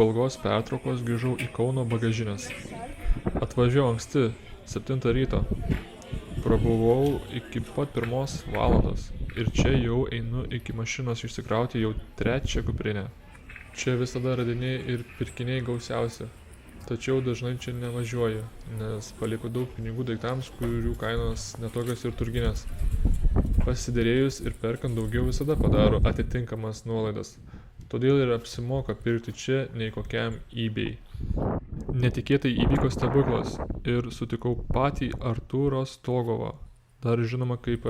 Po ilgos pertraukos grįžau į Kauno Bagažines. Atvažiavau anksti, 7 ryto. Prabuvau iki pat 1 valandos ir čia jau einu iki mašinos išsikrauti jau 3 kuprinę. Čia visada radiniai ir pirkiniai gausiausi, tačiau dažnai čia nevažiuoju, nes palieku daug pinigų daiktams, kurių kainos netokios ir turginės. Pasiderėjus ir perkant daugiau visada padaro atitinkamas nuolaidas, todėl ir apsimoka pirkti čia nei kokiam eBay. Netikėtai įvyko stebuklas ir sutikau patį Artūrą Stogovą, dar žinoma kaip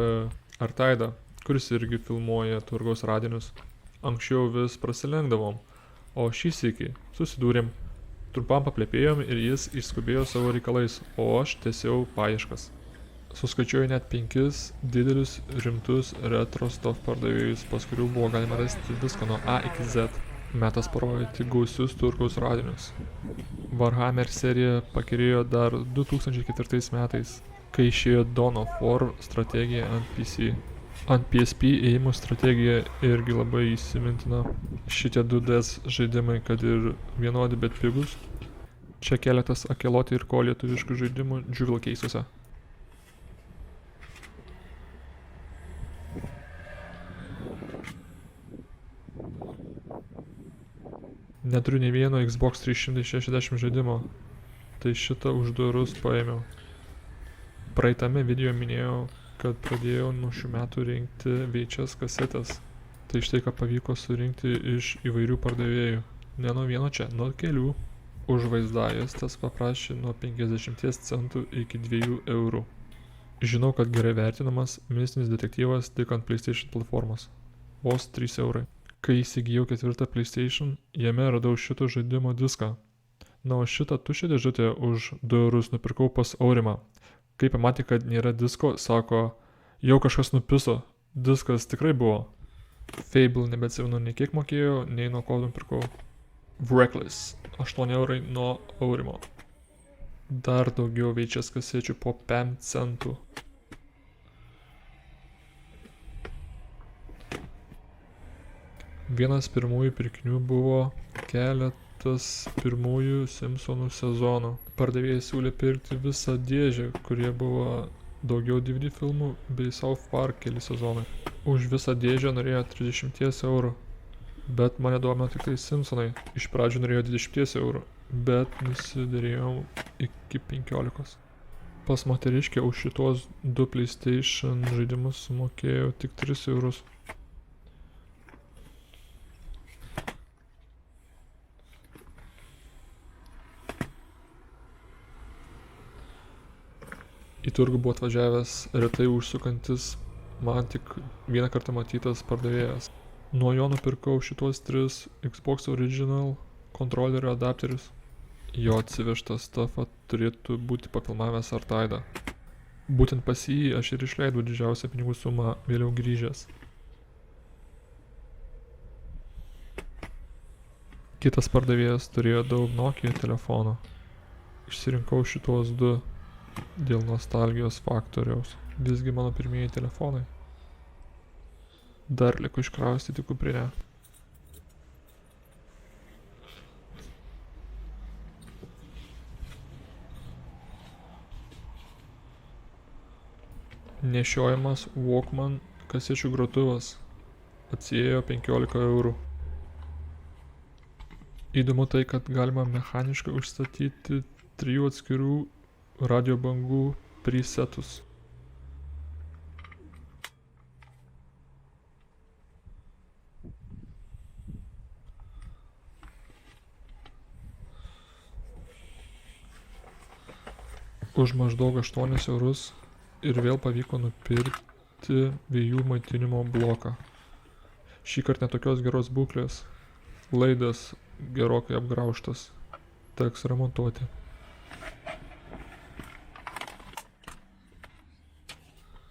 Artaidą, kuris irgi filmuoja turgaus radinius. Anksčiau vis prasilenkdavom, o šį sykį susidūrėm, trumpam paplepėjom ir jis išskubėjo savo reikalais, o aš tęsiau paieškas. Suskaičiuoju net 5 didelius rimtus retro stuff pardavėjus, pas kurių buvo galima rasti viską nuo A iki Z. Metas parodyti gausius turgaus radinius. Warhammer serija pakerėjo dar 2004 metais, kai išėjo Dawn of War strategija ant PC. Ant PSP ėjimų strategija irgi labai įsimintina. Šitie 2DS žaidimai, kad ir vienodi, bet pigus. Čia keletas akeloti ir ko lietuviškų žaidimų Jewel Case'uose. Neturiu nei vieno Xbox 360 žaidimo, tai šitą už durus paėmiau. Praeitame video minėjau, kad pradėjau nuo šių metų rinkti VHS kasetės. Tai štai ką pavyko surinkti iš įvairių pardavėjų. Ne nuo vieno čia, nuo kelių. Už vaizdajuostes paprašė nuo 50 centų iki 2 eurų. Žinau, kad gerai vertinamas mistinis detektyvas tik ant PlayStation platformos. Vos 3 eurai. Kai įsigijau 4 PlayStation, jame radau šito žaidimo diską. Na, o šitą tuščią dėžutę už 2 eurus nupirkau pas Aurimą. Kai pamatė, kad nėra disko, sako, jau kažkas nupiso, diskas tikrai buvo. Fable nebeatsimenu nei kiek mokėjau, nei nuo ko nupirkau. Wreckless, 8 eurai nuo Aurimo. Dar daugiau VHS kasečių po 5 centų. Vienas pirmųjų pirkinių buvo keletas pirmųjų Simpsonų sezonų. Pardavėjai siūlė pirkti visą dėžę, kurie buvo daugiau DVD filmų bei South Park keli sezonai. Už visą dėžę norėjo 30 eurų, bet mane domino tik tai Simpsonai. Iš pradžių norėjo 20 eurų, bet nusiderėjom iki 15. Pas moteriškę už šitos 2 PlayStation žaidimus sumokėjau tik 3 eurus. Į turgų buvo atvažiavęs retai užsukantis, man tik vieną kartą matytas pardavėjas. Nuo jo nupirkau šitos 3 Xbox Original kontrolerio adapterius. Jo atsivežtą stuffą turėtų būti papilmavęs Artaidą. Būtent pas jį aš ir išleidau didžiausią pinigų sumą vėliau grįžęs. Kitas pardavėjas turėjo daug Nokia telefonų. Išsirinkau šitos 2. Dėl nostalgijos faktoriaus. Visgi mano pirmieji telefonai. Dar liko iškraustyti kuprinę. Nešiojamas Walkman kasečių grotuvas. Atsiėjo 15 eurų. Įdomu tai, kad galima mechaniškai užstatyti 3 atskirų radio bangų presetus. Už maždaug 8 eurus ir vėl pavyko nupirkti vėjų maitinimo bloką. Šįkart netokios geros būklės. Laidas gerokai apgraužtas. Teks remontuoti.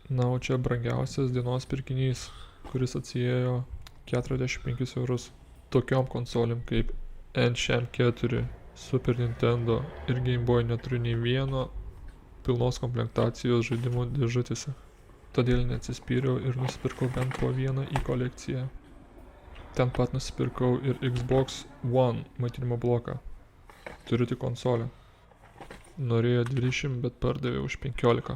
Na, o čia brangiausias dienos pirkinys, kuris atsiėjo 45 eurus. Tokiom konsolėm kaip N64, Super Nintendo ir Game Boy neturiu nei vieno pilnos komplektacijos žaidimų dėžutėse. Todėl neatsispyriau ir nusipirkau bent po vieną į kolekciją. Ten pat nusipirkau ir Xbox One maitinimo bloką. Turiu tik konsolę. Norėjo 20, bet pardavė už 15.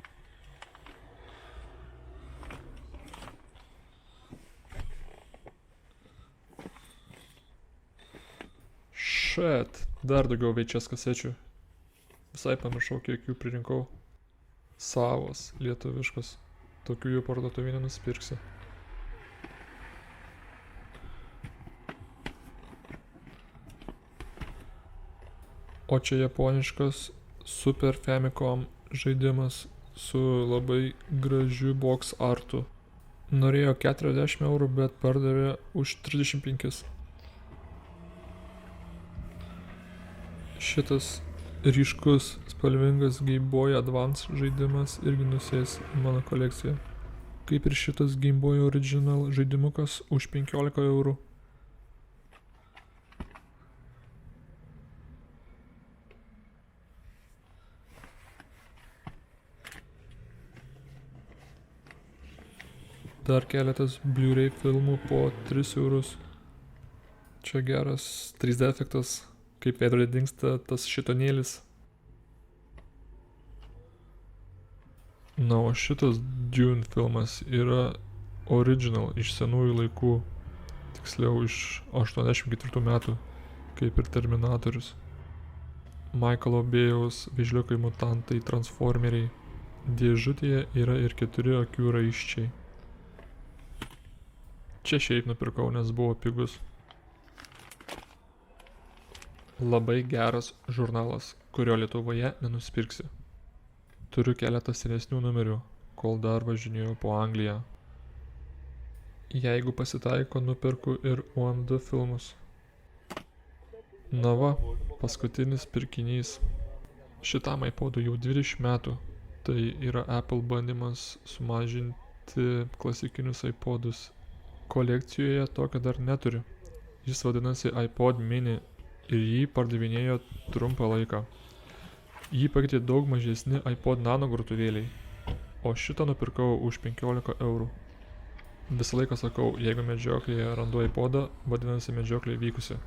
Šet, dar daugiau VHS kasečių. Visai pamiršau, kiek jų pririnkau. Savos, lietuviškos. Tokių jų parduotuvėje nenusipirksi. O čia japoniškas Super Famicom žaidimas su labai gražiu box artu. Norėjo 40 eurų, bet pardavė už 35. Šitas ryškus, spalvingas Game Boy Advance žaidimas irgi nusės į mano kolekciją. Kaip ir šitas Game Boy Original žaidimukas už 15 eurų. Dar keletas Blu-ray filmų po 3 eurus. Čia geras 3D efektas, kaip veidrodė dingsta tas šitonėlis. Na, o šitas Dune filmas yra original iš senųjų laikų, tiksliau iš 84 metų, kaip ir Terminatorius. Michaelo Bayaus Vėžliukai mutantai Transformeriai. Dėžutėje yra ir 4 akių raiščiai. Čia šiaip nupirkau, nes buvo pigus. Labai geras žurnalas, kurio Lietuvoje nenusipirksi. Turiu keletą senesnių numerių, kol dar važinėjau po Angliją. Jeigu pasitaiko, nupirku ir UMD filmus. Na va, paskutinis pirkinys. Šitam iPodui jau 20 metų. Tai yra Apple bandymas sumažinti klasikinius iPodus. Kolekcijoje tokio dar neturiu. Jis vadinasi iPod mini ir jį pardavinėjo trumpą laiką. Jį pakeitė daug mažesni iPod nano grotuvėliai, o šitą nupirkau už 15 eurų. Visą laiką sakau, jeigu medžioklėje randu iPodą, vadinasi medžioklė vykusi.